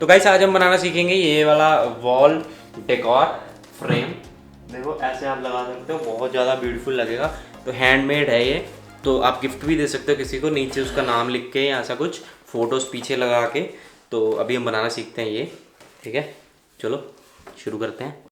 तो गाइस आज हम बनाना सीखेंगे ये वाला वॉल डेकोर फ्रेम। देखो ऐसे आप लगा सकते हो, बहुत ज़्यादा ब्यूटीफुल लगेगा। तो हैंडमेड है ये, तो आप गिफ्ट भी दे सकते हो किसी को, नीचे उसका नाम लिख के या ऐसा कुछ फ़ोटोज़ पीछे लगा के। तो अभी हम बनाना सीखते हैं ये, ठीक है। चलो शुरू करते हैं।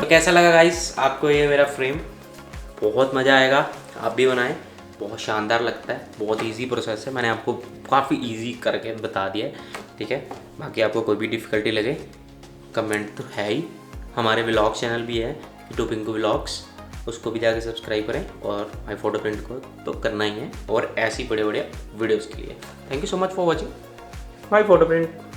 कैसा लगा गाइस आपको ये मेरा फ्रेम? बहुत मज़ा आएगा, आप भी बनाएं, बहुत शानदार लगता है, बहुत इजी प्रोसेस है, मैंने आपको काफ़ी इजी करके बता दिया है, ठीक है। बाकी आपको कोई भी डिफ़िकल्टी लगे कमेंट तो है ही, हमारे व्लॉग चैनल भी है टूपिंग व्लॉग्स, उसको भी जाके सब्सक्राइब करें और माई फोटो प्रिंट को तो करना ही है, और ऐसी बड़े बड़े वीडियोज़ के लिए। Thank you so much for watching my photo print.